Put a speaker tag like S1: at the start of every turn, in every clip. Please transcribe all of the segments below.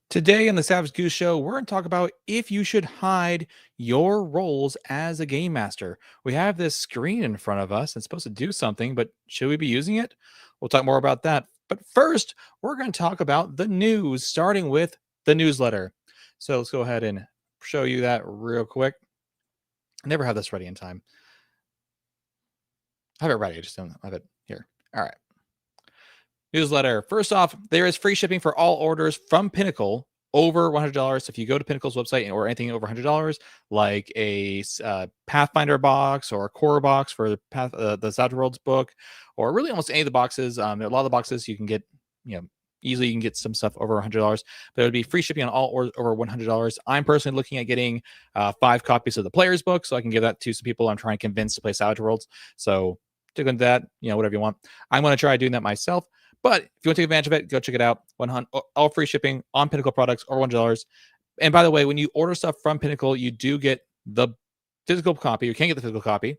S1: Today on the Savage Goose Show, we're going to talk about if you should hide your roles as a game master. We have this screen in front of us. It's supposed to do something, but should we be using it? We'll talk more about that. But first, we're going to talk about the news, starting with the newsletter. So let's go ahead and show you that real quick. I never have this ready in time. I have it ready. I just don't have it here. All right. Newsletter. First off, there is free shipping for all orders from Pinnacle over $100. So if you go to Pinnacle's website or anything over $100, like a Pathfinder box or a core box for the Savage Worlds book, or really almost any of the boxes, a lot of the boxes you can get, easily you can get some stuff over $100, but it would be free shipping on all orders over $100. I'm personally looking at getting 5 copies of the Player's book, so I can give that to some people I'm trying to convince to play Savage Worlds. So take on that, whatever you want. I'm going to try doing that myself. But if you want to take advantage of it, go check it out. All free shipping on Pinnacle products or $100. And by the way, when you order stuff from Pinnacle, you do get the physical copy. You can't get the physical copy.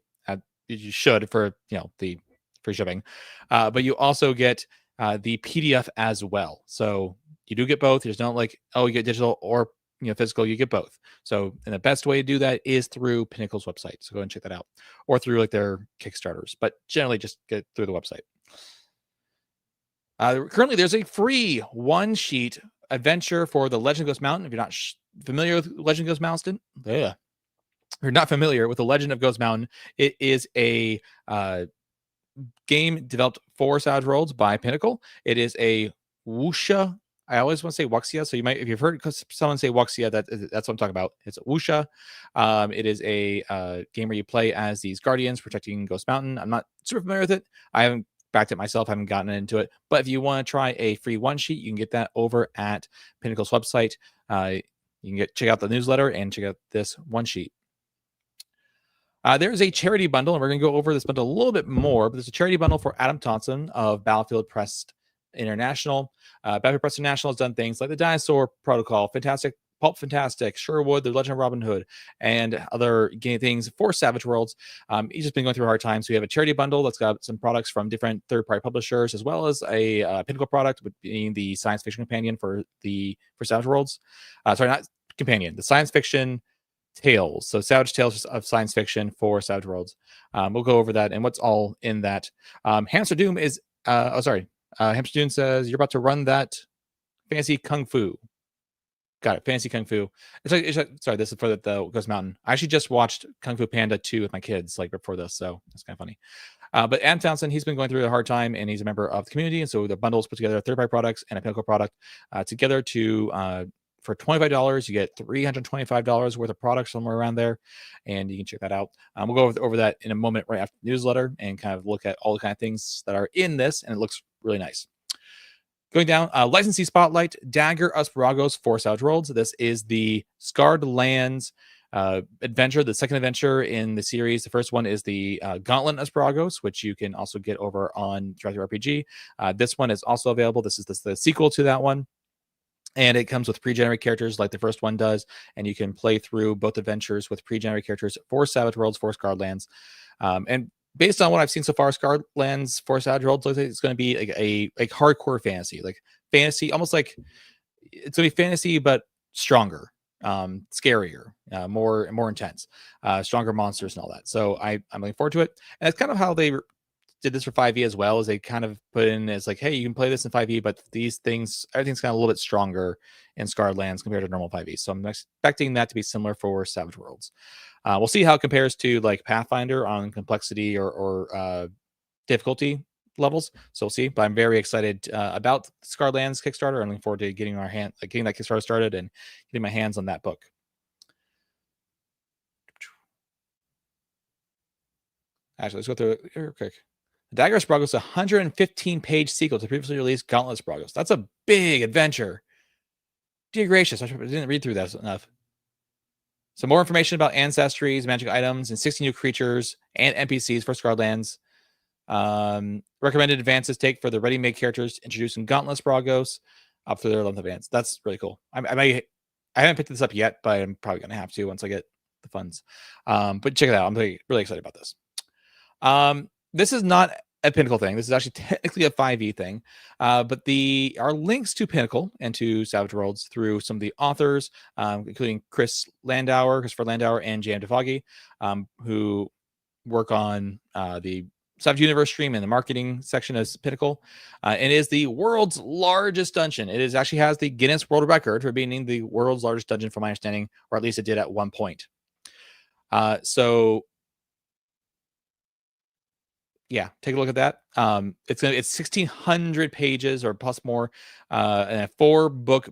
S1: You should for the free shipping. But you also get the PDF as well. So you do get both. There's not like, you get digital or physical. You get both. So and the best way to do that is through Pinnacle's website. So go and check that out, or through like their Kickstarters. But generally, just get through the website. Currently, there's a free one-sheet adventure for the Legend of Ghost Mountain. If you're not familiar with Legend of Ghost Mountain, if you're not familiar with the Legend of Ghost Mountain, it is a game developed for Savage Worlds by Pinnacle. It is a wuxia. I always want to say wuxia, so you might, if you've heard someone say wuxia, that's what I'm talking about. It's a wuxia. It is a game where you play as these guardians protecting Ghost Mountain. I'm not super familiar with it. I haven't backed it myself. I haven't gotten into it. But if you want to try a free one sheet, you can get that over at Pinnacle's website. You can check out the newsletter and check out this one sheet. There's a charity bundle, and we're going to go over this bundle a little bit more, but there's a charity bundle for Adam Thompson of Battlefield Press International. Battlefield Press International has done things like the Dinosaur Protocol, Pulp Fantastic, Sherwood, The Legend of Robin Hood, and other game things for Savage Worlds. He's just been going through a hard time, so we have a charity bundle that's got some products from different third-party publishers, as well as a Pinnacle product, being the science fiction companion for Savage Worlds. Sorry, not companion, the science fiction tales. So Savage Tales of Science Fiction for Savage Worlds. We'll go over that and what's all in that. Hamster Doom is, Hamster Doom says, you're about to run that fancy Kung Fu. Got it. Fancy Kung Fu. Sorry, this is for the Ghost Mountain. I actually just watched Kung Fu Panda 2 with my kids like before this, so that's kind of funny. But Adam Townsend, he's been going through a hard time, and he's a member of the community, and so the bundles put together third-party products and a Pinnacle product together for $25. You get $325 worth of products, somewhere around there, and you can check that out. We'll go over that in a moment right after the newsletter and kind of look at all the kind of things that are in this, and it looks really nice. Going down, Licensee Spotlight, Dagger Asparagos for Savage Worlds. This is the Scarred Lands adventure, the second adventure in the series. The first one is the Gauntlet Asparagos, which you can also get over on Director RPG. This one is also available. This is the sequel to that one. And it comes with pre-generated characters like the first one does. And you can play through both adventures with pre-generated characters for Savage Worlds, for Scarred Lands. And based on what I've seen so far, Scarred Lands for Savage Worlds looks like it's going to be like hardcore fantasy, almost like it's going to be fantasy, but stronger, scarier, more intense, stronger monsters and all that. So I'm looking forward to it. And that's kind of how they did this for 5e as well, as they kind of put in as like, hey, you can play this in 5e, but everything's kind of a little bit stronger in Scarred Lands compared to normal 5e. So I'm expecting that to be similar for Savage Worlds. We'll see how it compares to like Pathfinder on complexity or difficulty levels. So we'll see. But I'm very excited about Scarred Lands Kickstarter. I'm looking forward to getting that Kickstarter started and getting my hands on that book. Actually, let's go through it real quick. Dagger Asparagos is a 115-page sequel to previously released Gauntlet Asparagos. That's a big adventure. Dear gracious, I didn't read through that enough. Some more information about ancestries, magic items, and 60 new creatures and NPCs for Scarred Lands. Recommended advances take for the ready-made characters introduced in Gauntlet Asparagos up to their 11th advance. That's really cool. I haven't picked this up yet, but I'm probably going to have to once I get the funds. But check it out. I'm really excited about this. This is not a Pinnacle thing. This is actually technically a 5e thing, but our links to Pinnacle and to Savage Worlds through some of the authors, including Christopher Landauer, and J.M. DeFoggy, who work on the Savage Universe stream and the marketing section of Pinnacle. It is the world's largest dungeon. It actually has the Guinness World Record for being the world's largest dungeon, from my understanding, or at least it did at one point. So yeah, take a look at that. It's 1,600 pages or plus more, and a 4-book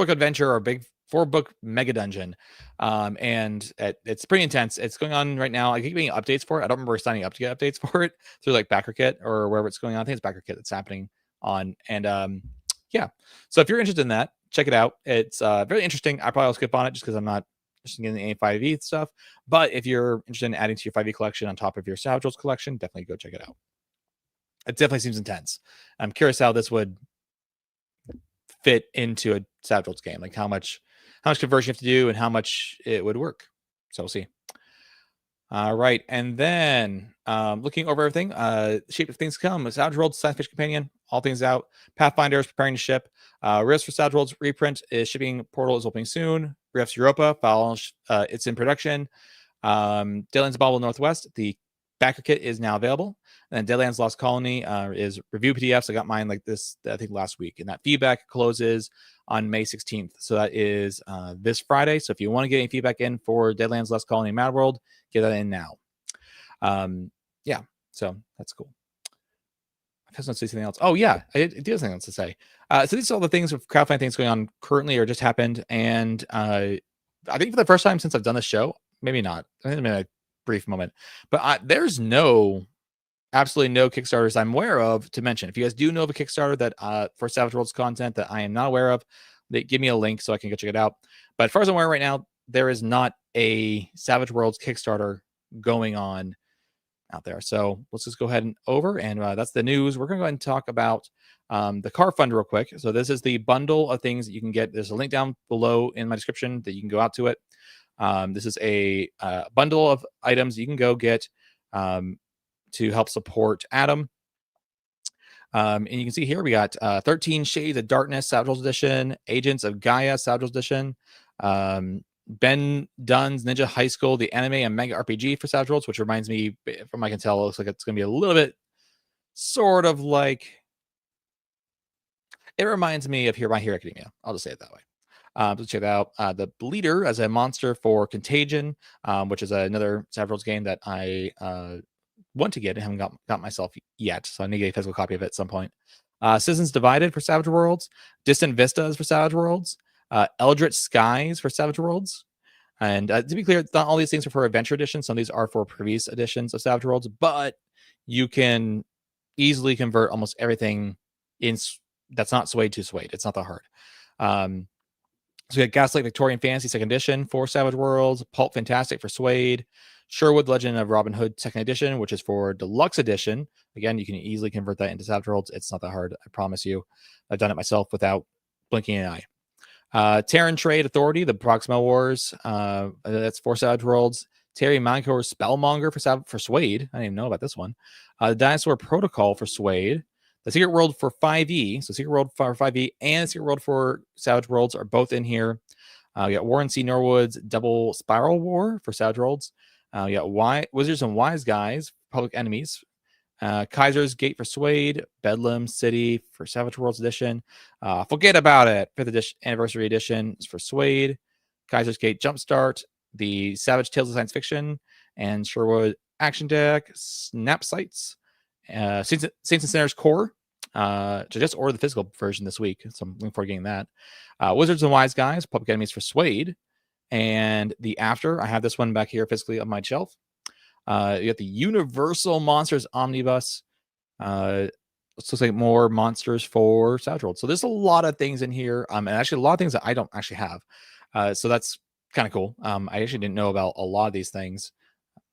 S1: adventure, or big 4-book mega dungeon. And it's pretty intense. It's going on right now. I keep getting updates for it. I don't remember signing up to get updates for it through like BackerKit or wherever it's going on. I think it's BackerKit that's happening on. And yeah, so if you're interested in that, check it out. It's very interesting. I probably will skip on it just because I'm not interested in getting the 5e stuff. But if you're interested in adding to your 5e collection on top of your Savage Worlds collection, definitely go check it out. It definitely seems intense. I'm curious how this would fit into a Savage Worlds game, like how much conversion you have to do and how much it would work. So we'll see. All right, and then looking over everything, Shape of Things Come, Savage Worlds Science Fiction Companion, all things out. Pathfinder is preparing to ship. Rifts for Savage Worlds reprint is shipping. Portal is opening soon. Rifts Europa, it's in production. Deadlands Bobble Northwest, the backer kit is now available. And then Deadlands Lost Colony is review PDFs. I got mine like this, I think, last week. And that feedback closes on May 16th. So that is this Friday. So if you want to get any feedback in for Deadlands Lost Colony Mad World, get that in now. Yeah, so that's cool. I just want to say something else. Oh, yeah, I do have something else to say. So these are all the things of crowdfunding things going on currently or just happened. And I think for the first time since I've done this show, maybe not. I think it's been a brief moment. But there's absolutely no Kickstarters I'm aware of to mention. If you guys do know of a Kickstarter that for Savage Worlds content that I am not aware of, give me a link so I can go check it out. But as far as I'm aware right now, there is not a Savage Worlds Kickstarter going on out there. So let's just go ahead and that's the news. We're going to go ahead and talk about the CarFund real quick. So this is the bundle of things that you can get. There's a link down below in my description that you can go out to it. This is a bundle of items you can go get to help support Adam. And you can see here we got 13 Shades of Darkness Savage Worlds Edition, Agents of Gaia Savage Worlds Edition, Ben Dunn's Ninja High School, the anime and manga RPG for Savage Worlds, which reminds me, from what I can tell, it looks like it's going to be a little bit sort of like, it reminds me of My Hero Academia. I'll just say it that way. Let's check it out. The Bleeder as a monster for Contagion, which is another Savage Worlds game that I want to get and haven't got myself yet. So I need to get a physical copy of it at some point. Citizens Divided for Savage Worlds, Distant Vistas for Savage Worlds, Eldritch Skies for Savage Worlds. And to be clear, not all these things are for Adventure Edition. Some of these are for previous editions of Savage Worlds, but you can easily convert almost everything in that's not Suede to Suede. It's not that hard. So we got Gaslight Victorian Fantasy 2nd Edition for Savage Worlds, Pulp Fantastic for Suede, Sherwood Legend of Robin Hood 2nd Edition, which is for Deluxe Edition. Again, you can easily convert that into Savage Worlds. It's not that hard, I promise you. I've done it myself without blinking an eye. Terran Trade Authority, the Proxima Wars, that's for Savage Worlds. Terry Mancour's Spellmonger for Suede. I didn't even know about this one. The Dinosaur Protocol for Suede. The Secret World for 5e, so Secret World for 5e and Secret World for Savage Worlds are both in here. We got Warren C. Norwood's Double Spiral War for Savage Worlds. We got Wizards and Wise Guys, Public Enemies. Kaiser's Gate for Suede. Bedlam City for Savage Worlds Edition. Forget About It, 5th Anniversary Edition is for Suede. Kaiser's Gate Jumpstart. The Savage Tales of Science Fiction. And Sherwood Action Deck. Snap Sites. Saints and Sinners Core, to just order the physical version this week, so I'm looking forward to getting that. Wizards and Wise Guys, Public Enemies for Suede, and the After. I have this one back here physically on my shelf. You got the Universal Monsters Omnibus. It looks like more monsters for Savage Worlds. So there's a lot of things in here, and actually a lot of things that I don't actually have. So that's kind of cool. I actually didn't know about a lot of these things.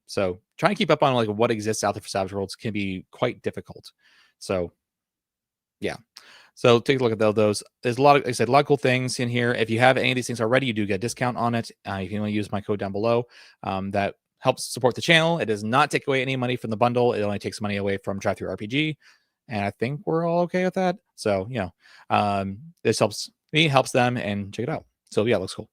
S1: So trying to keep up on like what exists out there for Savage Worlds can be quite difficult. So yeah. So take a look at those. There's a lot of, like I said, a lot of cool things in here. If you have any of these things already, you do get a discount on it. If you want to use my code down below, that helps support the channel. It does not take away any money from the bundle. It only takes money away from Drive-Thru RPG, and I think we're all okay with that. So this helps me, helps them, and check it out. So yeah, it looks cool.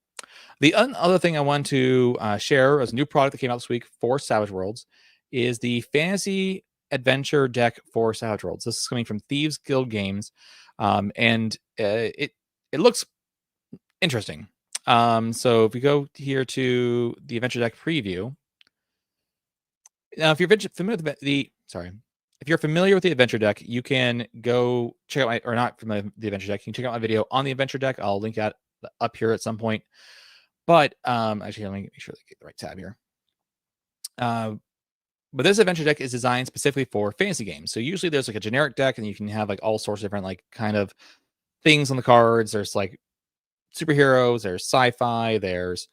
S1: The other thing I want to share as a new product that came out this week for Savage Worlds is the Fantasy Adventure deck for Savage Worlds. This is coming from Thieves Guild Games, and it looks interesting. So if we go here to the Adventure deck preview, now if you're familiar with if you're familiar with the Adventure deck, you can go check out or not from the Adventure deck. You can check out my video on the Adventure deck. I'll link that up here at some point. But actually, let me make sure I get the right tab here. But this Adventure deck is designed specifically for fantasy games. So usually there's like a generic deck, and you can have like all sorts of different like kind of things on the cards. There's like superheroes, there's sci-fi, there's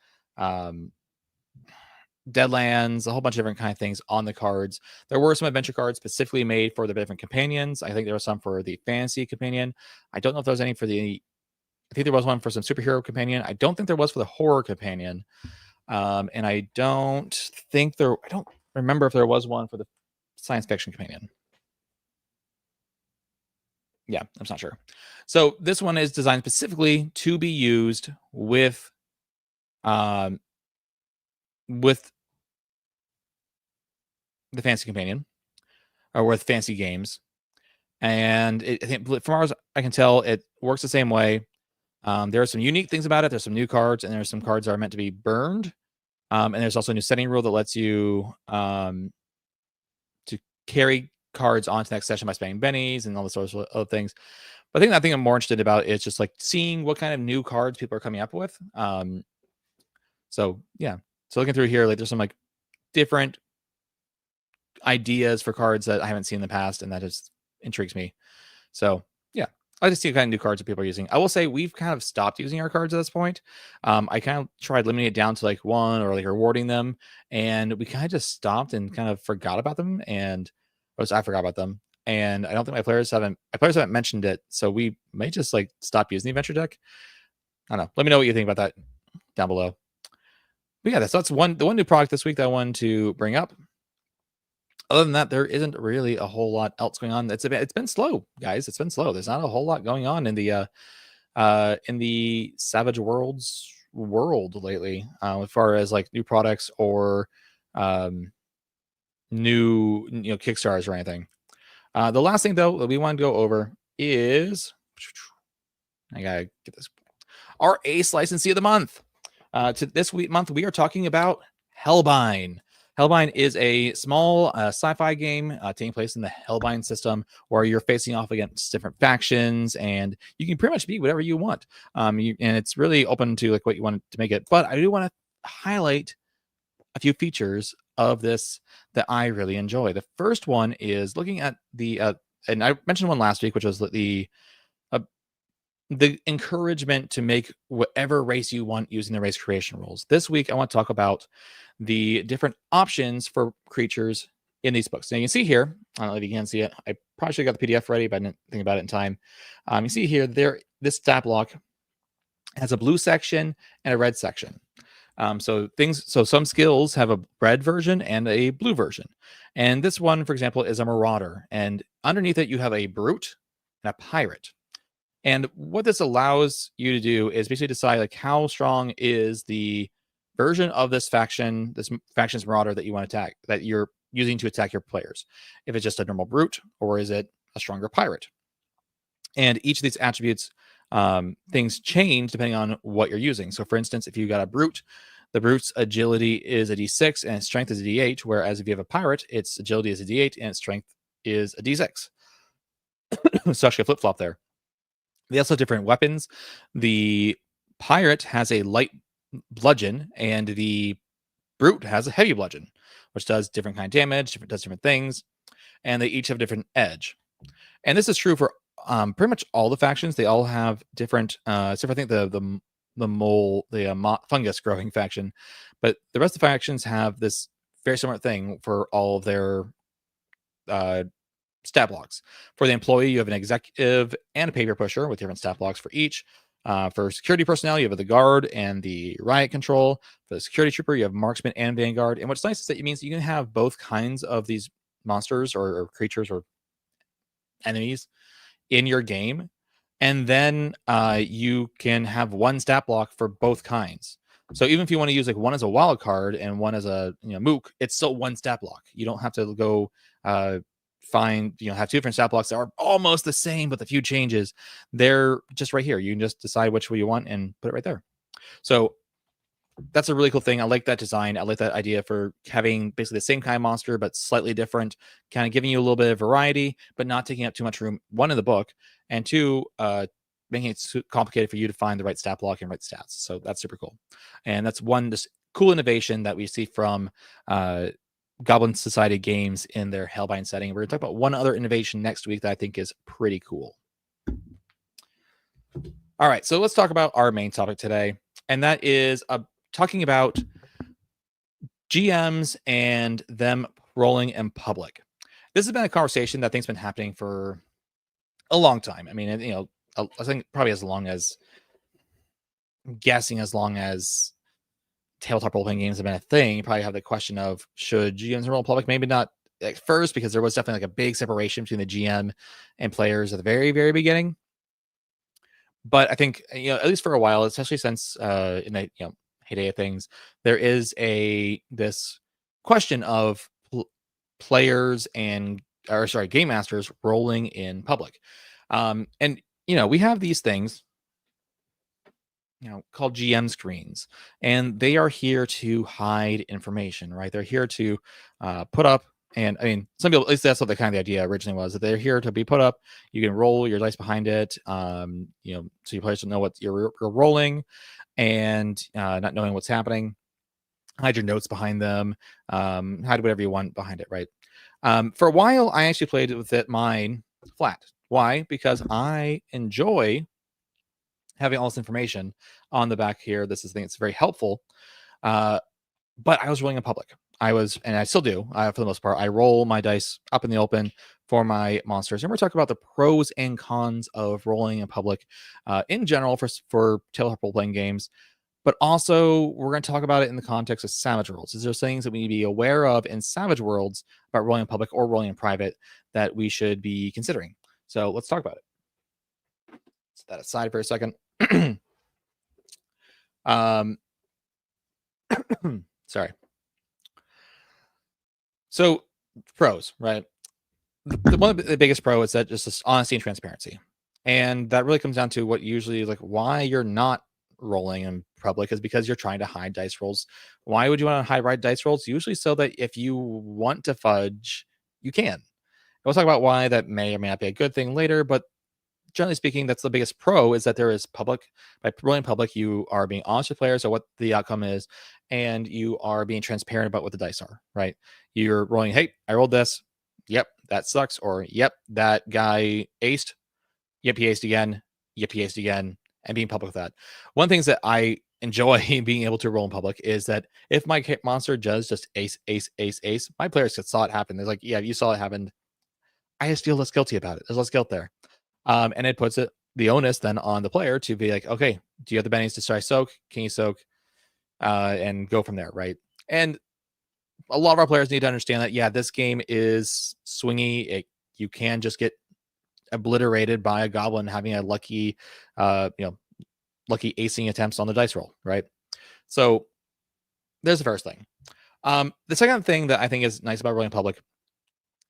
S1: Deadlands, a whole bunch of different kind of things on the cards. There were some adventure cards specifically made for the different companions. I think there was some for the fantasy companion. I don't know if there was any for the. I think there was one for some superhero companion. I don't think there was for the horror companion, and I don't remember if there was one for the science fiction companion. Yeah, I'm just not sure. So this one is designed specifically to be used with the fantasy companion or with fantasy games. And I think from far as I can tell, it works the same way. There are some unique things about it. There's some new cards, and there's some cards that are meant to be burned. And there's also a new setting rule that lets you to carry cards onto the next session by spending bennies and all the sorts of other things. But I think I'm more interested about is just like seeing what kind of new cards people are coming up with. So yeah, so looking through here, like there's some like different ideas for cards that I haven't seen in the past, and that just intrigues me. So yeah, I just see what kind of new cards that people are using. I will say we've kind of stopped using our cards at this point. I kind of tried limiting it down to like one or like rewarding them, and we kind of just stopped and kind of forgot about them. And I forgot about them, and I don't think my players haven't mentioned it, so we may just like stop using the adventure deck. I don't know. Let me know what you think about that down below. But yeah, that's the one new product this week that I wanted to bring up. Other than that, there isn't really a whole lot else going on. It's been slow, guys. It's been slow. There's not a whole lot going on in the Savage Worlds world lately, as far as like new products or new Kickstarters or anything. The last thing though that we want to go over is I gotta get this our Ace licensee of the month. To this month we are talking about Hellbind. Hellbind is a small sci-fi game taking place in the Hellbind system, where you're facing off against different factions, and you can pretty much be whatever you want. And it's really open to like what you want to make it. But I do want to highlight a few features of this that I really enjoy. The first one is looking at the and I mentioned one last week, which was the encouragement to make whatever race you want using the race creation rules. This week, I want to talk about the different options for creatures in these books. Now you can see here, I don't know if you can see it. I probably should have got the PDF ready, but I didn't think about it in time. You see here, this stat block has a blue section and a red section. So some skills have a red version and a blue version. And this one, for example, is a Marauder. And underneath it, you have a Brute and a Pirate. And what this allows you to do is basically decide like how strong is the version of this faction's Marauder that you want to attack, that you're using to attack your players. If it's just a normal Brute, or is it a stronger Pirate? And each of these attributes, things change depending on what you're using. So for instance, if you got a Brute, the Brute's agility is a D6 and its strength is a D8, whereas if you have a Pirate, its agility is a D8 and its strength is a D6. So actually a flip-flop there. They also have different weapons. The Pirate has a light bludgeon, and the Brute has a heavy bludgeon, which does different kind of damage, does different things, and they each have different edge. And this is true for pretty much all the factions. They all have different. Except for I think the fungus growing faction, but the rest of the factions have this very similar thing for all of their stat blocks. For the employee, you have an executive and a paper pusher with different stat blocks for each. For security personnel, you have the guard and the riot control. For the security trooper, you have marksman and vanguard. And what's nice is that it means you can have both kinds of these monsters or creatures or enemies in your game, and then you can have one stat block for both kinds. So even if you want to use like one as a wild card and one as a mook, it's still one stat block. You don't have to go find have two different stat blocks that are almost the same with a few changes. They're just right here. You can just decide which way you want and put it right there. So that's a really cool thing. I like that design. I like that idea for having basically the same kind of monster, but slightly different, kind of giving you a little bit of variety, but not taking up too much room, one, in the book, and two, making it complicated for you to find the right stat block and right stats. So that's super cool. And that's one just cool innovation that we see from Goblin Society Games in their Hellbind setting. We're going to talk about one other innovation next week that I think is pretty cool. All right, so let's talk about our main topic today, and that is talking about GMs and them rolling in public. This has been a conversation that I think's been happening for a long time. I mean, I think probably as long as tabletop role-playing games have been a thing. You probably have the question of, should GMs roll in public? Maybe not at first, because there was definitely like a big separation between the GM and players at the very, very beginning. But I think, at least for a while, especially since in the heyday of things, there is this question of players and game masters rolling in public. And we have these things called GM screens, and they are here to hide information, right? They're here to put up, and I mean, some people, at least that's what the kind of the idea originally was, that they're here to be put up. You can roll your dice behind it, so your players don't know what you're rolling, and not knowing what's happening. Hide your notes behind them, hide whatever you want behind it, right? For a while, I actually played with mine flat. Why? Because I enjoy having all this information on the back here. This is the thing, it's very helpful. But I was rolling in public. And I still do, for the most part. I roll my dice up in the open for my monsters. And we're talking about the pros and cons of rolling in public in general for tabletop role-playing games. But also, we're going to talk about it in the context of Savage Worlds. Is there things that we need to be aware of in Savage Worlds about rolling in public or rolling in private that we should be considering? So let's talk about it. Set that aside for a second. Sorry. So pros, right? One of the biggest pro is that just honesty and transparency. And that really comes down to what usually, like, why you're not rolling in public is because you're trying to hide dice rolls. Why would you want to hide dice rolls? Usually so that if you want to fudge, you can. We'll talk about why that may or may not be a good thing later, but generally speaking, that's the biggest pro, is that there is public. By rolling in public, you are being honest with players of what the outcome is, and you are being transparent about what the dice are, right? You're rolling, hey, I rolled this. Yep, that sucks. Or, yep, that guy aced. Yep, he aced again. Yep, he aced again. And being public with that. One of the things that I enjoy being able to roll in public is that if my monster does just ace, my players saw it happen. They're like, yeah, you saw it happen. I just feel less guilty about it. There's less guilt there. And it puts the onus then on the player to be like, okay, do you have the bennies to try soak? Can you soak? And go from there, right? And a lot of our players need to understand that, yeah, this game is swingy. You can just get obliterated by a goblin having a lucky acing attempts on the dice roll, right? So there's the first thing. The second thing that I think is nice about rolling in public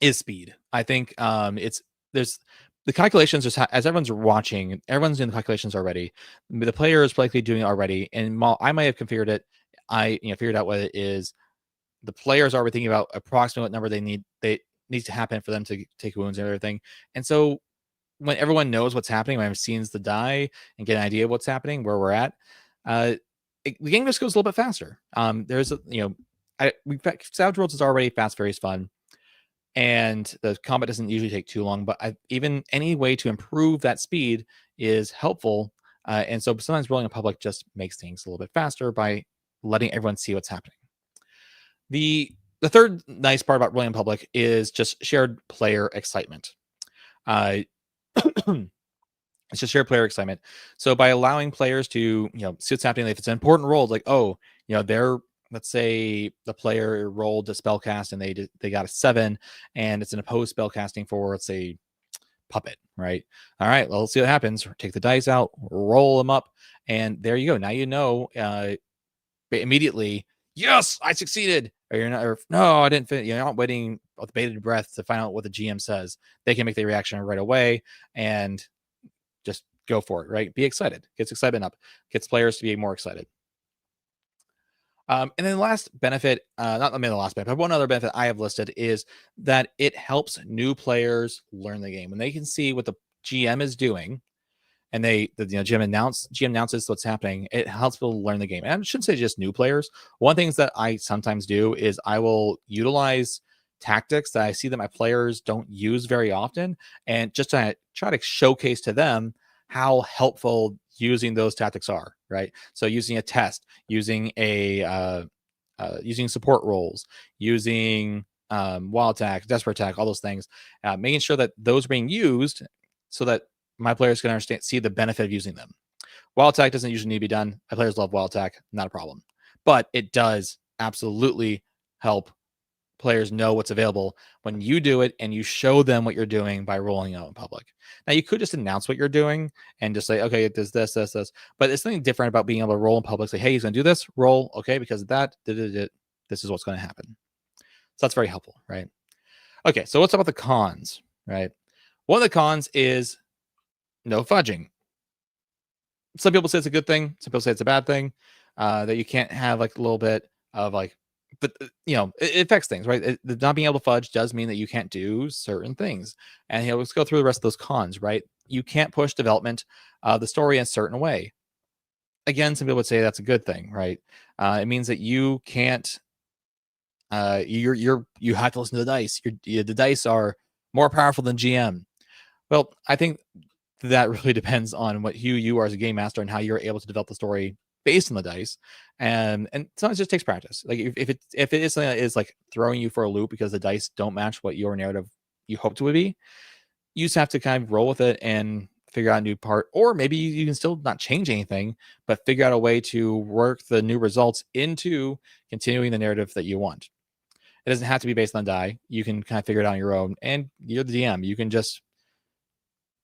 S1: is speed. I think there's the calculations, just as everyone's watching, everyone's doing the calculations already. The player is likely doing it already, and I might have configured it. I figured out what it is. The players are already thinking about approximately what number they needs to happen for them to take wounds and everything. And so when everyone knows what's happening, when I've seen the die and get an idea of what's happening, where we're at, the game just goes a little bit faster. There's Savage Worlds is already fast, very fun. And the combat doesn't usually take too long, but even any way to improve that speed is helpful. And so sometimes rolling in public just makes things a little bit faster by letting everyone see what's happening. The third nice part about rolling in public is just shared player excitement. It's just shared player excitement. So by allowing players to, see what's happening, if it's an important role, like, oh, they're, let's say the player rolled a spellcast and they got a 7, and it's an opposed spellcasting for, let's say, puppet, right? All right, well, let's see what happens. Take the dice out, roll them up, and there you go. Now immediately, yes, I succeeded. Or you're not, or no, I didn't. You're not waiting with bated breath to find out what the GM says. They can make the reaction right away and just go for it, right? Be excited. Gets excitement up. Gets players to be more excited. And then the last benefit, not the last benefit, but one other benefit I have listed is that it helps new players learn the game. When they can see what the GM is doing, and GM announces what's happening, it helps people learn the game. And I shouldn't say just new players. One of the things that I sometimes do is I will utilize tactics that I see that my players don't use very often, and just to try to showcase to them how helpful using those tactics are, right? So using a test, using using support roles, using wild attack, desperate attack, all those things, making sure that those are being used so that my players can see the benefit of using them. Wild attack doesn't usually need to be done. My players love wild attack, not a problem. But it does absolutely help players know what's available when you do it and you show them what you're doing by rolling out in public. Now, you could just announce what you're doing and just say, okay, it does this. But it's something different about being able to roll in public. Say, hey, he's going to do this, roll. Okay, because of that, this is what's going to happen. So that's very helpful, right? Okay, so what's about the cons, right? One of the cons is no fudging. Some people say it's a good thing. Some people say it's a bad thing. That you can't have like a little bit of like, but it affects things, right? Not being able to fudge does mean that you can't do certain things. And let's go through the rest of those cons, right? You can't push development of the story in a certain way. Again, some people would say that's a good thing, right? It means that you can't. You have to listen to the dice. The dice are more powerful than GM. Well, I think that really depends on who you are as a game master and how you're able to develop the story based on the dice. And sometimes it just takes practice. Like if it is something that is like throwing you for a loop because the dice don't match what your narrative you hoped it would be, you just have to kind of roll with it and figure out a new part. Or maybe you can still not change anything, but figure out a way to work the new results into continuing the narrative that you want. It doesn't have to be based on die. You can kind of figure it out on your own. And you're the DM. You can just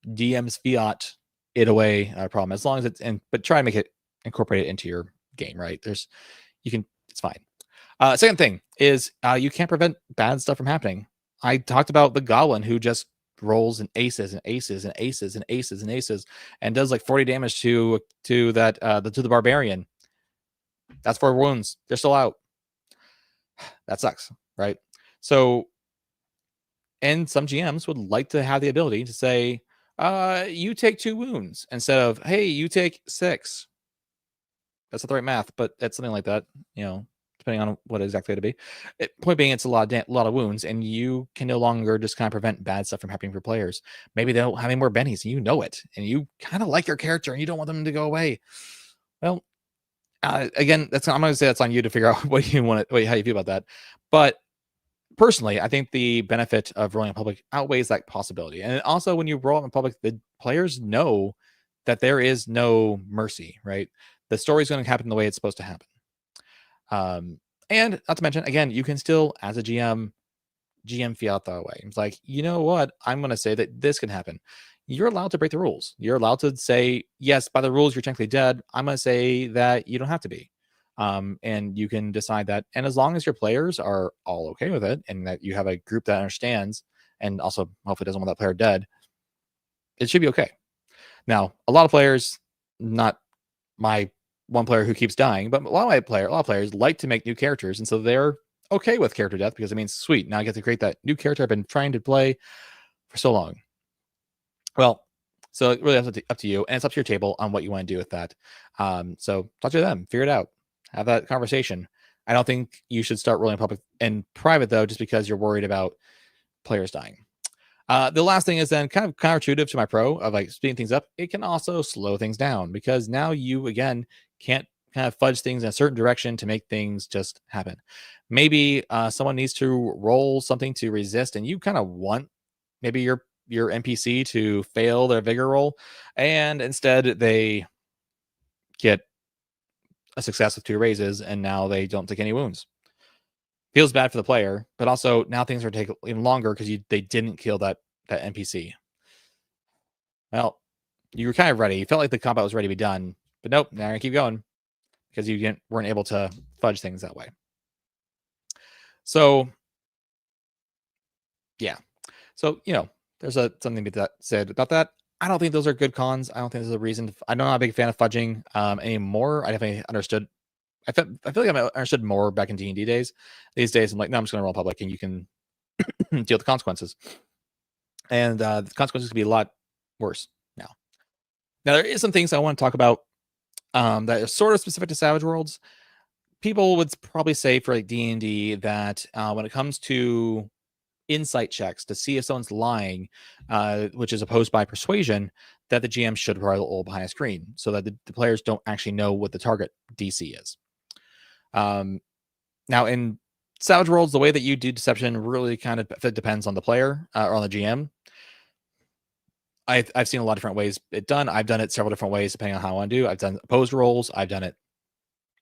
S1: DM's fiat it away problem, as long as but try and incorporate it into your game, right? It's fine. Second thing is you can't prevent bad stuff from happening. I talked about the goblin who just rolls and aces and aces and aces and aces and aces and does like 40 damage to the barbarian. That's 4 wounds. They're still out. That sucks, right? So, and some GMs would like to have the ability to say, you take 2 wounds instead of, hey, you take 6. That's not the right math, but it's something like that, depending on what exactly it'd be. Point being, it's a lot of wounds, and you can no longer just kind of prevent bad stuff from happening for players. Maybe they don't have any more bennies, and you know it, and you kind of like your character, and you don't want them to go away. Well, again, I'm going to say that's on you to figure out how you feel about that. But personally, I think the benefit of rolling in public outweighs that possibility. And also, when you roll in public, the players know that there is no mercy, right? The story's going to happen the way it's supposed to happen. And not to mention, again, you can still, as a GM fiat that way. It's like, you know what? I'm going to say that this can happen. You're allowed to break the rules. You're allowed to say, yes, by the rules, you're technically dead. I'm going to say that you don't have to be. And you can decide that. And as long as your players are all okay with it, and that you have a group that understands, and also hopefully doesn't want that player dead, it should be okay. Now, a lot of players, not my one player who keeps dying, but a lot of players like to make new characters, and so they're okay with character death because it means, sweet, now I get to create that new character I've been trying to play for so long. Well, so it really is up to you, and it's up to your table on what you want to do with that. So talk to them, figure it out, have that conversation. I don't think you should start rolling public and private, though, just because you're worried about players dying. The last thing is then kind of counterintuitive to my pro of like speeding things up. It can also slow things down because now you, again, can't kind of fudge things in a certain direction to make things just happen. Maybe someone needs to roll something to resist, and you kind of want, maybe your your NPC to fail their vigor roll, and instead they get a success with 2 raises, and now they don't take any wounds. Feels bad for the player, but also now things are taking even longer because they didn't kill that NPC. Well, you were kind of ready. You felt like the combat was ready to be done, but nope. Now you're gonna keep going because you weren't able to fudge things that way. So, yeah. So there's something to be said about that. I don't think those are good cons. I don't think there's a reason. I'm not a big fan of fudging anymore. I definitely understood. I feel like I understood more back in D&D days. These days, I'm like, no, I'm just gonna roll public, and you can deal with the consequences. And the consequences could be a lot worse now. Now, there is some things I want to talk about that are sort of specific to Savage Worlds. People would probably say for like D&D that when it comes to insight checks to see if someone's lying, which is opposed by persuasion, that the GM should roll behind a screen so that the players don't actually know what the target DC is. Now, in Savage Worlds, the way that you do deception really kind of depends on the player or on the GM. I've seen a lot of different ways it done. I've done it several different ways depending on how I want to do. I've done opposed rolls. I've done it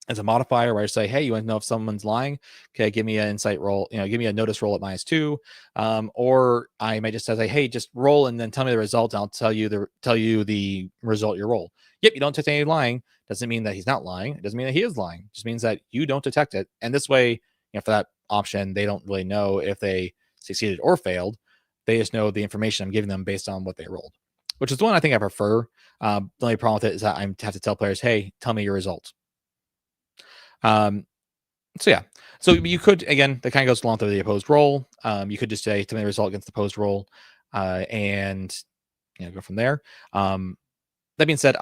S1: as a modifier where I say, hey, you want to know if someone's lying? Okay, give me an insight roll. Give me a notice roll at -2. Or I might just say, hey, just roll and then tell me the result. And I'll tell you the result you roll. Yep, you don't detect any lying. Doesn't mean that he's not lying. It doesn't mean that he is lying. It just means that you don't detect it. And this way, for that option, they don't really know if they succeeded or failed. They just know the information I'm giving them based on what they rolled, which is the one I think I prefer. The only problem with it is that I have to tell players, hey, tell me your result. So yeah, so you could, again, that kind of goes along with the opposed roll. You could just say, tell me the result against the opposed roll, and go from there. That being said,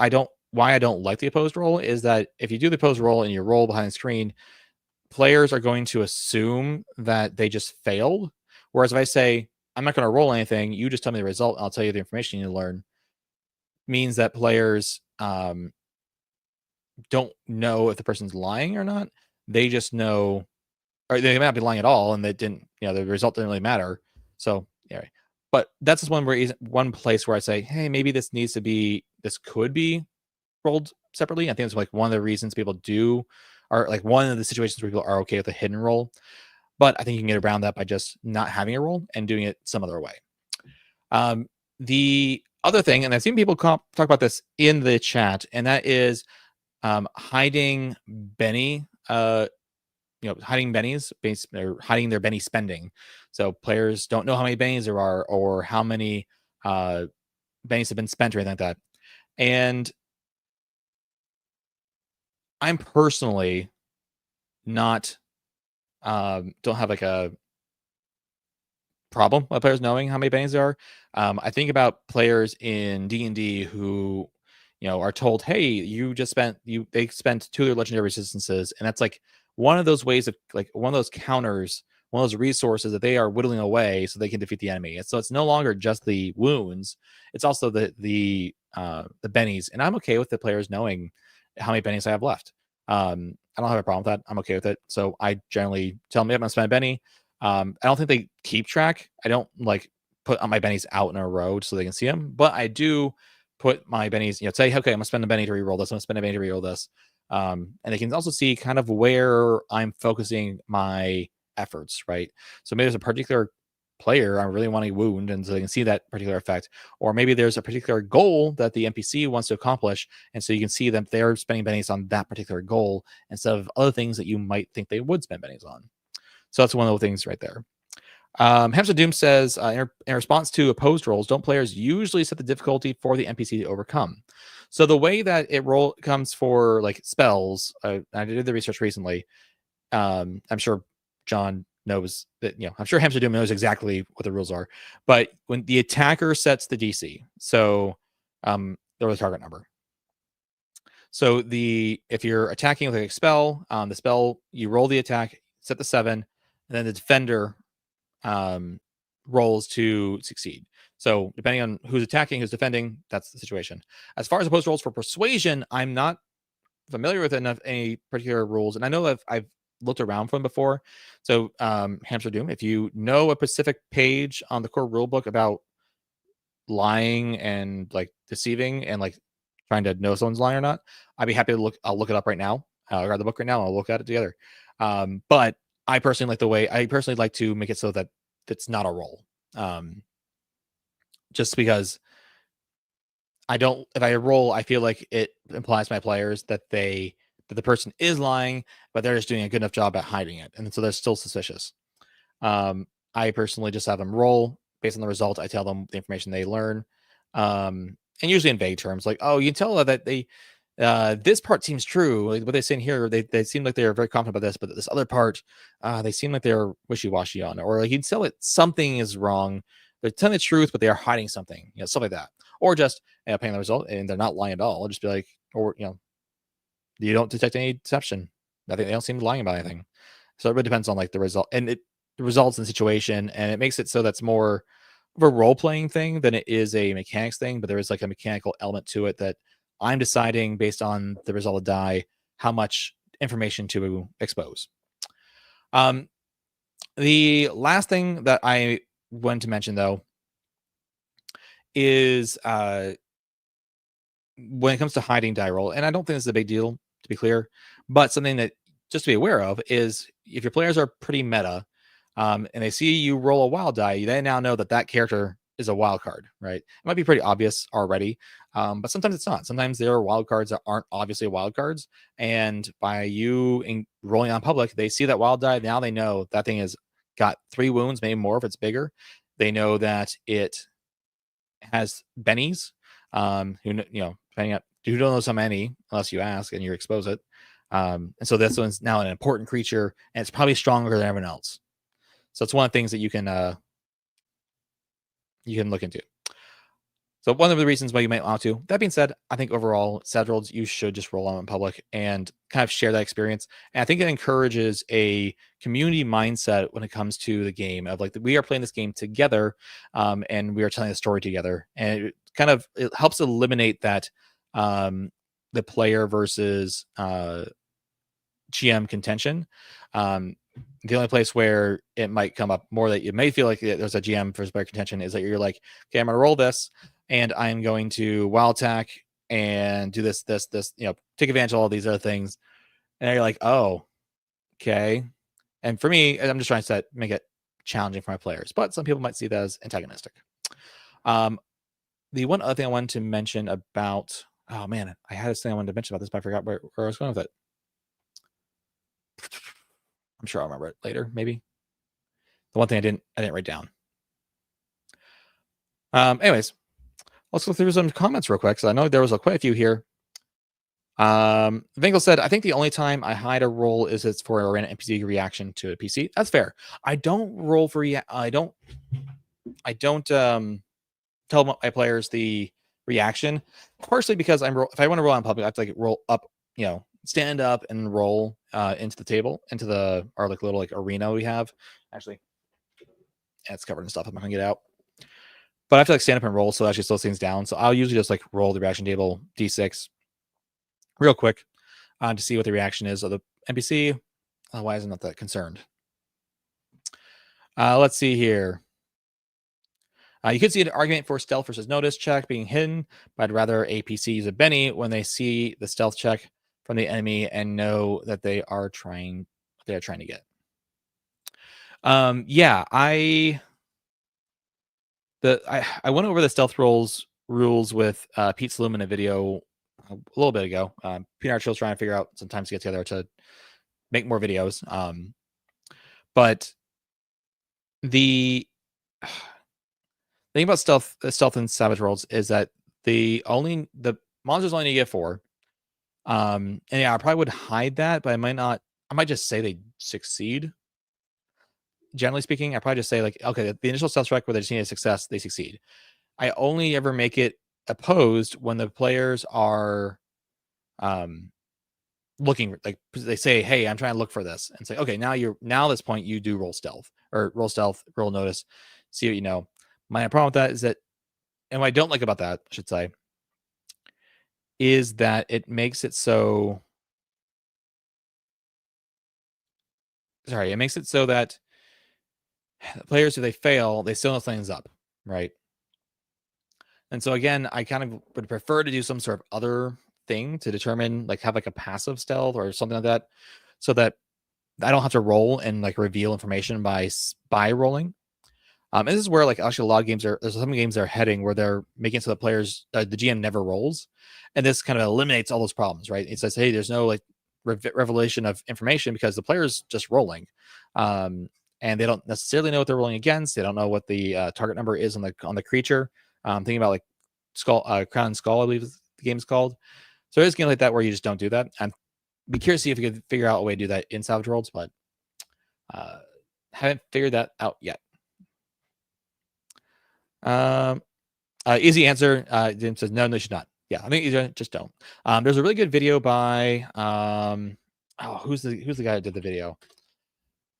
S1: why I don't like the opposed roll is that if you do the opposed roll and you roll behind the screen, players are going to assume that they just failed. Whereas if I say, I'm not going to roll anything, you just tell me the result, and I'll tell you the information you need to learn, means that players don't know if the person's lying or not. They just know, or they may not be lying at all, and they didn't, the result didn't really matter. So yeah, but that's just one place where I say, hey, maybe this could be rolled separately. I think it's like one of the reasons people do, or like one of the situations where people are okay with a hidden roll. But I think you can get around that by just not having a roll and doing it some other way. The other thing, and I've seen people talk about this in the chat, and that is hiding Benny, hiding bennies, or hiding their Benny spending. So players don't know how many bennies there are or how many bennies have been spent or anything like that. And I'm personally not don't have like a problem with players knowing how many bennies there are. I think about players in D&D who are told, hey, they spent 2 of their legendary resistances, and that's like one of those ways of, like, one of those counters, one of those resources that they are whittling away so they can defeat the enemy. And so it's no longer just the wounds, it's also the bennies. And I'm okay with the players knowing how many bennies I have left. I don't have a problem with that. I'm okay with it. So I generally tell them, I'm gonna spend a benny. I don't think they keep track. I don't like put on my bennies out in a row so they can see them, but I do put my bennies, say, okay, I'm gonna spend a benny to reroll this. I'm gonna spend a benny to reroll this. And they can also see kind of where I'm focusing my efforts, right? So maybe there's a particular player I'm really wanting to wound, and so they can see that particular effect. Or maybe there's a particular goal that the NPC wants to accomplish, and so you can see that they're spending bennies on that particular goal instead of other things that you might think they would spend bennies on. So that's one of the things right there. Hamster Doom says, in response to opposed rolls, don't players usually set the difficulty for the NPC to overcome? So the way that it comes for like spells, I did the research recently. I'm sure John knows that, I'm sure Hamster Doom knows exactly what the rules are. But when the attacker sets the DC, so there was a target number. So if you're attacking with a spell, the spell, you roll the attack, set the 7, and then the defender rolls to succeed. So depending on who's attacking, who's defending, that's the situation. As far as opposed rolls for persuasion, I'm not familiar with any particular rules, and I know I've looked around for them before. So Hamster Doom, if you know a specific page on the core rulebook about lying and like deceiving and like trying to know someone's lying or not, I'd be happy to look. I'll look it up right now. I'll grab the book right now. I'll look at it together. But I personally like to make it so that it's not a roll. Just because if I roll, I feel like it implies to my players that the person is lying, but they're just doing a good enough job at hiding it, and so they're still suspicious. I personally just have them roll based on the result. I tell them the information they learn, and usually in vague terms, like, "Oh, you can tell that they this part seems true. Like what they say in here, they seem like they're very confident about this, but this other part, they seem like they're wishy-washy on, or like you can tell it something is wrong. They're telling the truth, but they are hiding something, stuff like that, or just depending on the result, and they're not lying at all. I'll just be like, or you don't detect any deception. I think they don't seem to be lying about anything. So it really depends on like the result, and it results in the situation, and it makes it so that's more of a role-playing thing than it is a mechanics thing. But there is like a mechanical element to it that I'm deciding based on the result of die how much information to expose. The last thing that I want to mention though is when it comes to hiding die roll, and I don't think this is a big deal to be clear, but something that just to be aware of is if your players are pretty meta, and they see you roll a wild die, they now know that that character is a wild card, right? It might be pretty obvious already, but sometimes it's not. Sometimes there are wild cards that aren't obviously wild cards, and by you rolling on public, they see that wild die. Now they know that thing has got 3 wounds, maybe more if it's bigger. They know that it has bennies, who depending on who don't know so many unless you ask and you expose it. And so this one's now an important creature, and it's probably stronger than everyone else. So it's one of the things that you can look into. So one of the reasons why you might want to. That being said, I think overall, Savage Worlds, you should just roll on in public and kind of share that experience. And I think it encourages a community mindset when it comes to the game of like we are playing this game together, and we are telling a story together. And it helps eliminate that the player versus GM contention. The only place where it might come up more that you may feel like there's a GM versus player contention is that you're like, okay, I'm going to roll this, and I'm going to wild attack and do this, take advantage of all these other things. And you're like, oh, okay. And for me, I'm just trying to make it challenging for my players, but some people might see that as antagonistic. The one other thing I wanted to mention about, oh man, I had this thing I wanted to mention about this, but I forgot where I was going with it. I'm sure I'll remember it later, maybe. The one thing I didn't write down. Anyways, let's go through some comments real quick, because I know there was quite a few here. Vingle said, I think the only time I hide a roll is it's for a random NPC reaction to a PC. That's fair. I don't roll for I don't tell my players the reaction, partially because if I want to roll on public, I have to like roll up, stand up and roll into the table, into our like little like arena we have. Actually, it's covered in stuff. I'm not gonna get out. But I have to like stand up and roll, so it actually slows things down. So I'll usually just like roll the reaction table D6 real quick to see what the reaction is of the NPC. Otherwise, I'm not that concerned. Let's see here. You could see an argument for stealth versus notice check being hidden, but I'd rather a PC use a Benny when they see the stealth check from the enemy and know that they are trying to get. Yeah, I went over the stealth rules with Pete Sloom in a video a little bit ago. Pete Archill's trying to figure out sometimes to get together to make more videos. But the thing about stealth in Savage Worlds is that the monsters only need to get 4. And yeah, I probably would hide that, but I might just say they succeed. Generally speaking, I probably just say like, okay, the initial stealth check where they just need a success, they succeed. I only ever make it opposed when the players are looking, like they say, hey, I'm trying to look for this, and say, okay, now at this point you do roll stealth, roll notice, see what you know. My problem with that is that, and what I don't like about that, I should say, is that it makes it so that players, if they fail, they still know things up, right? And so again, I kind of would prefer to do some sort of other thing to determine, like have like a passive stealth or something like that, so that I don't have to roll and like reveal information by rolling. And this is where like actually a lot of games there's some games that are heading where they're making it so the players, the GM never rolls, and this kind of eliminates all those problems, right? It says, hey, there's no like revelation of information because the player's just rolling, and they don't necessarily know what they're rolling against. They don't know what the target number is on the creature. Thinking about like Crown and Skull, I believe the game's called. So there's games like that where you just don't do that. I'm be curious to see if you could figure out a way to do that in Savage Worlds, but haven't figured that out yet. Easy answer. Jim says no, you should not. Yeah, I think just don't. There's a really good video by who's the guy that did the video?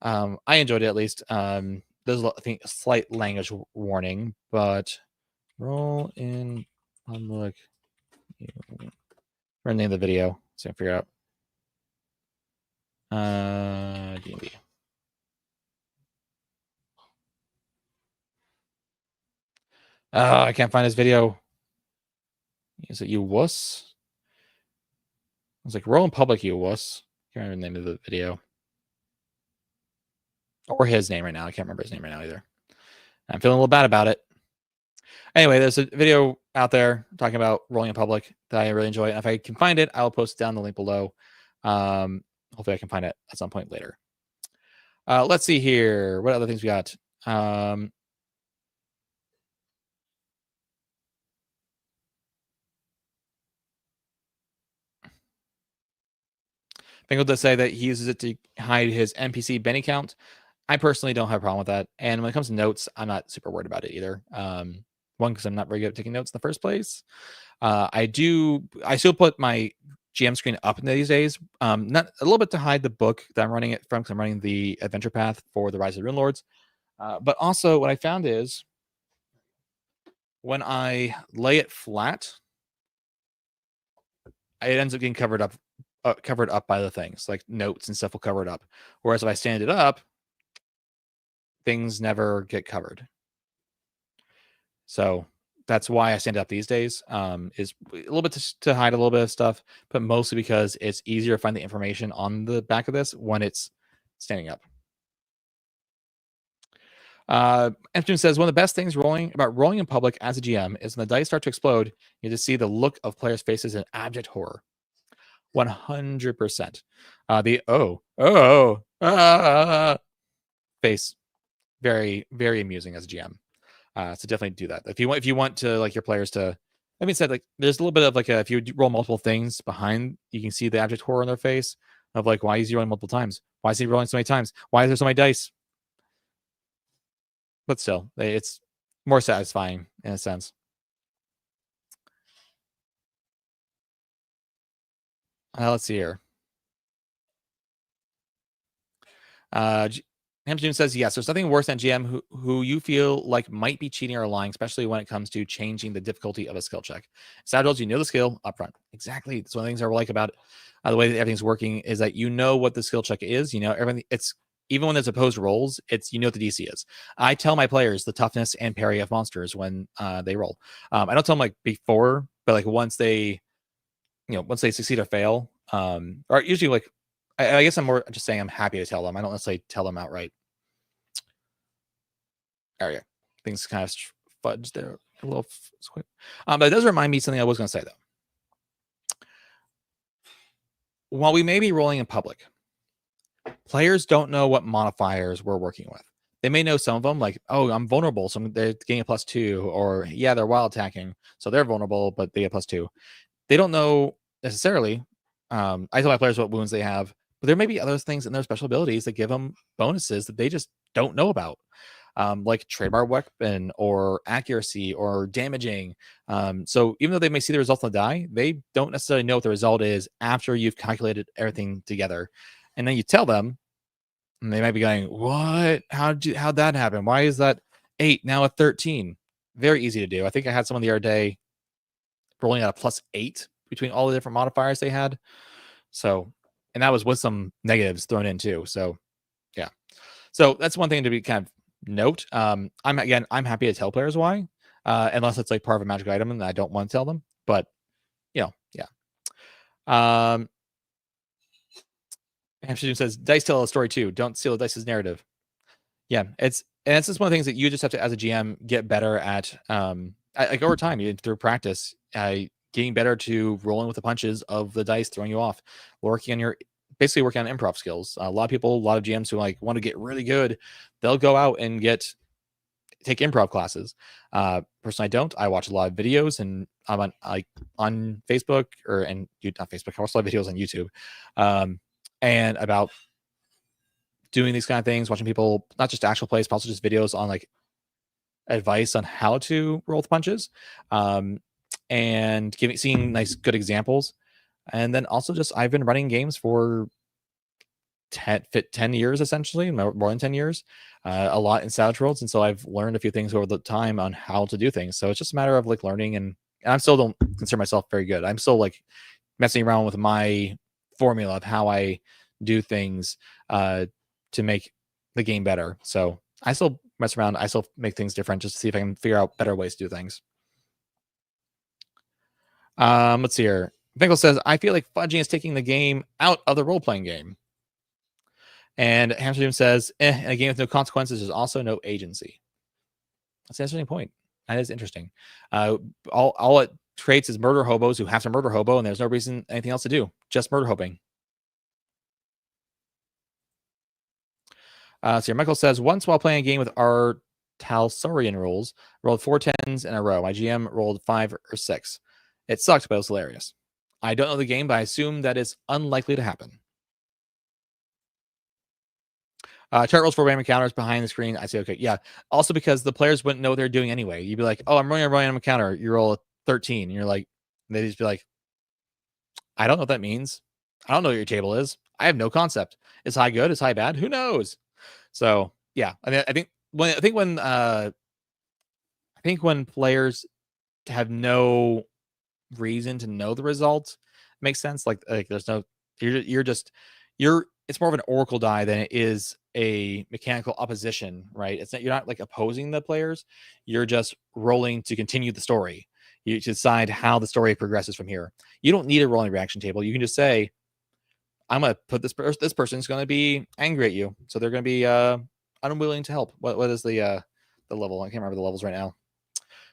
S1: I enjoyed it at least. There's I think a slight language warning, but roll in public. Or name the video, so I can figure out. D&D. I can't find his video. Is it you wuss? I was like, roll in public, you wuss. Can't remember the name of the video. Or his name right now. I can't remember his name right now either. I'm feeling a little bad about it. Anyway, there's a video out there talking about rolling in public that I really enjoy. And if I can find it, I'll post down the link below. Hopefully I can find it at some point later. Let's see here. What other things we got? Bingo does say that he uses it to hide his NPC Benny count. I personally don't have a problem with that. And when it comes to notes, I'm not super worried about it either. One, because I'm not very good at taking notes in the first place. I still put my GM screen up these days, not a little bit to hide the book that I'm running it from, because I'm running the adventure path for the Rise of the Runelords. But also what I found is when I lay it flat, it ends up getting covered up by the things, like notes and stuff will cover it up. Whereas if I stand it up, things never get covered. So that's why I stand it up these days, is a little bit to hide a little bit of stuff, but mostly because it's easier to find the information on the back of this when it's standing up. Empton says, one of the best things about rolling in public as a GM is when the dice start to explode, you just see the look of players' faces in abject horror. 100%. The face, very, very amusing as a GM. So definitely do that if you want to like your players to. That being said, like there's a little bit of like if you roll multiple things behind, you can see the abject horror on their face of like, why is he rolling multiple times? Why is he rolling so many times? Why is there so many dice? But still, it's more satisfying in a sense. Let's see here. Hamstone says, yes, there's nothing worse than GM who you feel like might be cheating or lying, especially when it comes to changing the difficulty of a skill check. Savage, you know the skill up front. Exactly. That's one of the things I like about the way that everything's working is that you know what the skill check is. You know everything. It's even when there's opposed rolls, it's what the DC is. I tell my players the toughness and parry of monsters when they roll. I don't tell them like before, but like once they succeed or fail, or usually like I guess I'm more just saying I'm happy to tell them. I don't necessarily tell them outright. Area things kind of fudged there a little quick. But it does remind me something I was going to say though. While we may be rolling in public, players don't know what modifiers we're working with. They may know some of them, like, oh, I'm vulnerable, so they're getting a +2, or yeah, they're wild attacking, so they're vulnerable, but they get +2. They don't know necessarily. I tell my players what wounds they have, but there may be other things in their special abilities that give them bonuses that they just don't know about. Like trademark weapon or accuracy or damaging. So even though they may see the result on the die, they don't necessarily know what the result is after you've calculated everything together. And then you tell them, and they might be going, what? How'd that happen? Why is that 8 now a 13? Very easy to do. I think I had someone the other day rolling out a +8 between all the different modifiers they had. So, and that was with some negatives thrown in too. So yeah. So that's one thing to be kind of note. I'm happy to tell players why. unless it's like part of a magic item and I don't want to tell them. But yeah. Hamster says dice tell a story too. Don't steal the dice's narrative. Yeah, it's just one of the things that you just have to, as a GM, get better at. Like over time, through practice, getting better to rolling with the punches of the dice throwing you off, working on improv skills. A lot of GMs who like want to get really good, they'll go out and take improv classes. Personally, I don't. I watch a lot of videos, and I'm on Facebook not Facebook. I watch a lot of videos on YouTube, and about doing these kind of things, watching people, not just actual plays, but also just videos on like advice on how to roll with punches, and seeing nice, good examples. And then also just, I've been running games for 10 years, essentially, more than 10 years, a lot in Savage Worlds. And so I've learned a few things over the time on how to do things. So it's just a matter of like learning, and I still don't consider myself very good. I'm still like messing around with my formula of how I do things, to make the game better. So I still mess around. I still make things different just to see if I can figure out better ways to do things. Let's see here. Finkel says, I feel like fudging is taking the game out of the role-playing game. And Hamster says, in a game with no consequences, there's also no agency. That's an interesting point. That is interesting. All it creates is murder hobos who have to murder hobo, and there's no reason anything else to do. Just murder hoping. So Michael says, once while playing a game with our Talsorian rules, rolled 4 10s in a row. My GM rolled 5 or 6. It sucked, but it was hilarious. I don't know the game, but I assume that is unlikely to happen. Chart rolls for random encounters behind the screen. I say, okay, yeah. Also because the players wouldn't know what they're doing anyway. You'd be like, oh, I'm rolling a random encounter. You roll a 13. And you're like, they just be like, I don't know what that means. I don't know what your table is. I have no concept. Is high good? Is high bad? Who knows? So yeah, I think when players have no reason to know the result, it makes sense. Like there's no, it's more of an oracle die than it is a mechanical opposition, right? You're not like opposing the players. You're just rolling to continue the story. You decide how the story progresses from here. You don't need a rolling reaction table. You can just say, I'm going to put this person's going to be angry at you. So they're going to be unwilling to help. What is the level? I can't remember the levels right now.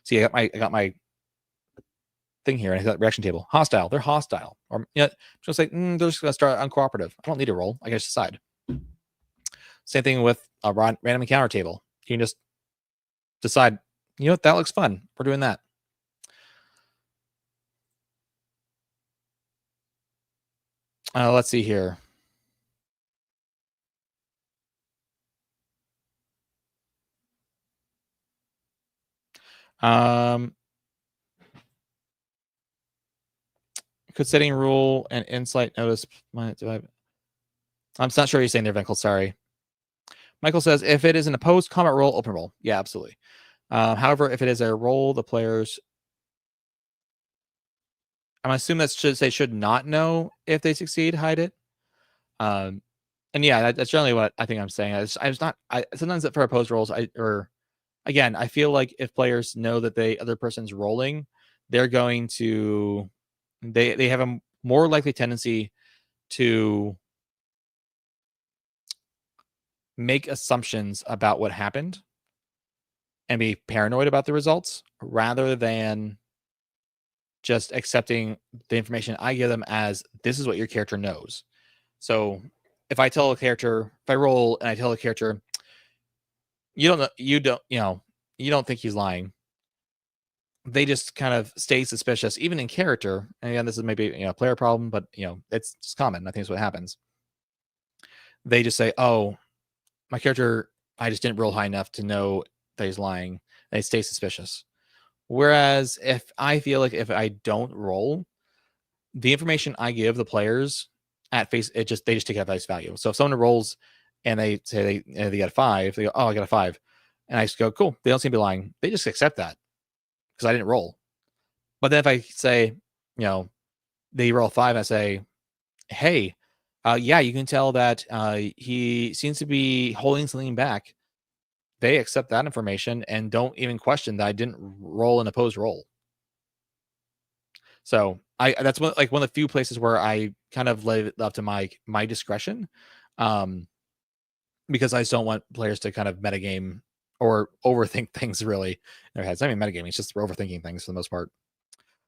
S1: See, I got my thing here, and I got reaction table. Hostile. They're hostile. Or just like they're just going to start uncooperative. I don't need a roll. I can just decide. Same thing with a random encounter table. You can just decide, you know what, that looks fun. We're doing that. Let's see here. Could setting rule and insight notice? I'm not sure you're saying there, Vinkel. Sorry. Michael says, if it is an opposed combat roll, open roll. Yeah, absolutely. However, if it is a roll, the players, I'm assuming that should not know if they succeed, hide it. And yeah, that's generally what I think I'm saying. Sometimes for opposed rolls, again, I feel like if players know that the other person's rolling, they're going to, they have a more likely tendency to make assumptions about what happened and be paranoid about the results rather than just accepting the information I give them as this is what your character knows. So if I roll and I tell a character, you don't think he's lying, they just kind of stay suspicious, even in character. And again, this is maybe a player problem, but it's just common. I think it's what happens. They just say, "Oh, my character, I just didn't roll high enough to know that he's lying." They stay suspicious. Whereas if I feel like if I don't roll, the information I give the players at face, they just take it at face value. So if someone rolls and they say they got a 5, they go, "Oh, I got a 5," and I just go, "Cool." They don't seem to be lying. They just accept that because I didn't roll. But then if I say, they roll 5, and I say, "Hey, yeah, you can tell that he seems to be holding something back. they accept that information and don't even question that I didn't roll an opposed roll. So that's one of the few places where I kind of leave it up to my discretion, because I just don't want players to kind of metagame or overthink things really in their heads. I mean, metagaming, it's just overthinking things for the most part.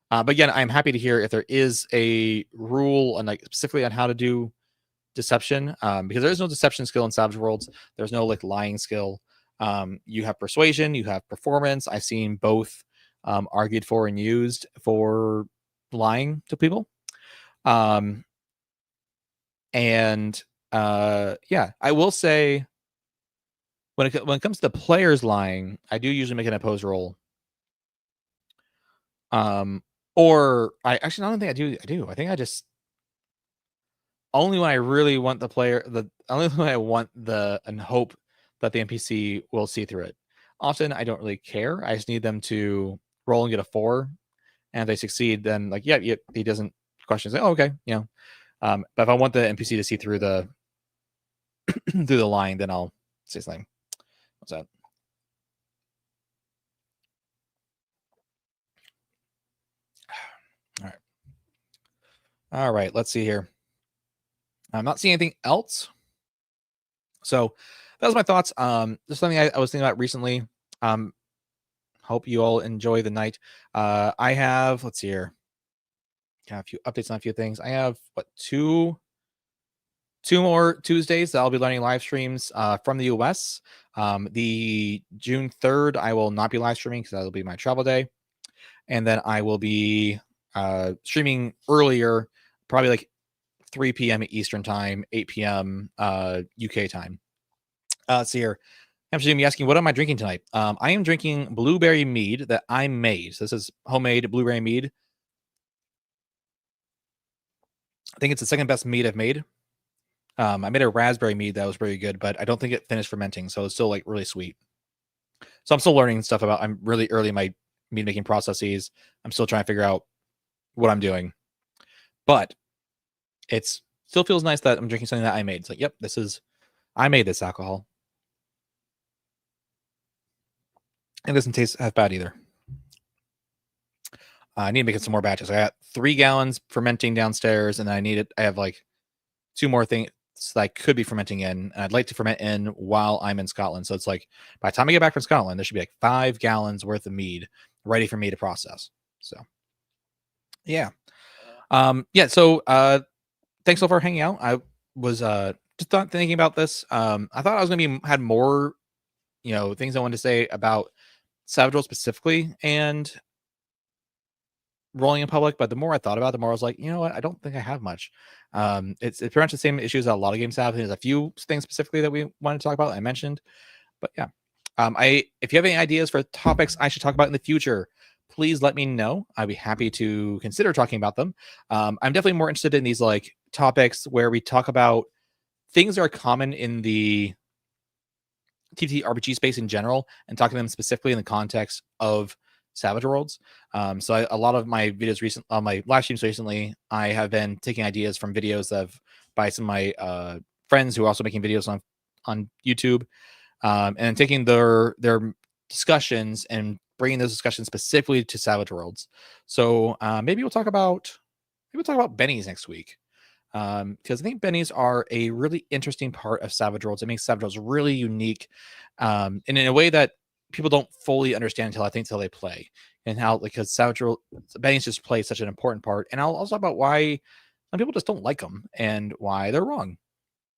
S1: But again, I'm happy to hear if there is a rule and specifically on how to do deception, because there is no deception skill in Savage Worlds. There's no lying skill. You have persuasion, you have performance. I've seen both argued for and used for lying to people. Yeah, I will say when it comes to players lying, I do usually make an opposed roll. Or I don't think I do. I think I just only when I really want only when I want and hope that the NPC will see through it. Often I don't really care. I just need them to roll and get a 4, and if they succeed, then he doesn't question. Like, oh, okay, but if I want the NPC to see through the through the line, then I'll say something. What's that? All right. Let's see here. I'm not seeing anything else. So that was my thoughts. Just something I was thinking about recently. Hope you all enjoy the night. I have, let's see here. Got a few updates on a few things. I have two more Tuesdays that I'll be learning live streams from the US. The June 3rd, I will not be live streaming because that'll be my travel day. And then I will be streaming earlier, probably 3 p.m. Eastern time, 8 p.m. UK time. Let's see here. I'm just asking, what am I drinking tonight? I am drinking blueberry mead that I made. So this is homemade blueberry mead. I think it's the second best mead I've made. I made a raspberry mead that was very good, but I don't think it finished fermenting, so it's still really sweet. So I'm still learning stuff about. I'm really early in my mead making processes. I'm still trying to figure out what I'm doing, but it still feels nice that I'm drinking something that I made. It's yep, I made this alcohol. It doesn't taste half bad either. I need to make it some more batches. I got 3 gallons fermenting downstairs, and I have 2 more things that I could be fermenting in, and I'd like to ferment in while I'm in Scotland. So it's by the time I get back from Scotland, there should be 5 gallons worth of mead ready for me to process. So yeah. So thanks all for hanging out. I was just thinking about this. I thought I was gonna had more things I wanted to say about Savage Worlds specifically and rolling in public, but the more I thought about it, the more I was like, you know what, I don't think I have much. It's pretty much the same issues that a lot of games have. There's a few things specifically that we wanted to talk about, I mentioned, but yeah. If you have any ideas for topics I should talk about in the future, please let me know. I'd be happy to consider talking about them. I'm definitely more interested in these topics where we talk about things that are common in the TTRPG space in general and talking to them specifically in the context of Savage Worlds. So a lot of my videos on my live streams recently, I have been taking ideas from videos by some of my friends who are also making videos on YouTube, and taking their discussions and bringing those discussions specifically to Savage Worlds. So maybe we'll talk about bennies next week. Because I think bennies are a really interesting part of Savage Worlds. It makes Savage Worlds really unique, and in a way that people don't fully understand until they play, and how because Savage Worlds bennies just play such an important part. And I'll also talk about why some people just don't like them and why they're wrong.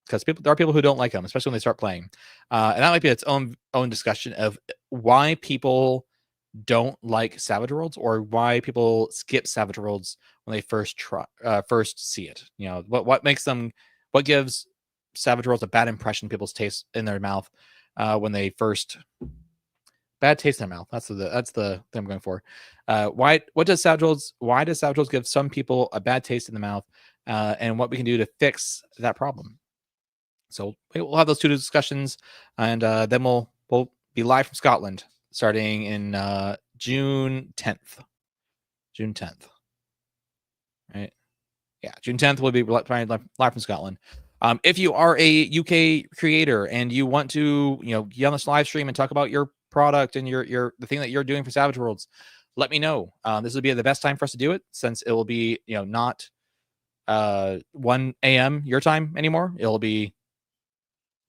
S1: Because there are people who don't like them, especially when they start playing, and that might be its own discussion of why people don't like Savage Worlds or why people skip Savage Worlds when they first see it. What gives Savage Worlds a bad impression, people's taste in their mouth when they first bad taste in their mouth. That's the thing I'm going for. Why does Savage Worlds give some people a bad taste in the mouth, and what we can do to fix that problem. So we'll have those 2 discussions, and then we'll be live from Scotland starting in June 10th. June 10th. Right? Yeah, June 10th we'll be live from Scotland. If you are a UK creator and you want to, get on this live stream and talk about your product and the thing that you're doing for Savage Worlds, let me know. This will be the best time for us to do it, since it will be, not 1 a.m. your time anymore. It'll be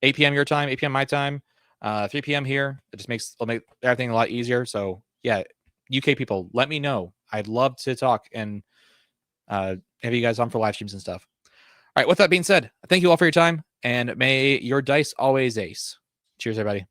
S1: 8 p.m. your time, 8 p.m. my time, 3 p.m. here. It'll make everything a lot easier. So yeah, UK people, let me know. I'd love to talk and have you guys on for live streams and stuff. All right, with that being said, thank you all for your time, and may your dice always ace. Cheers, everybody.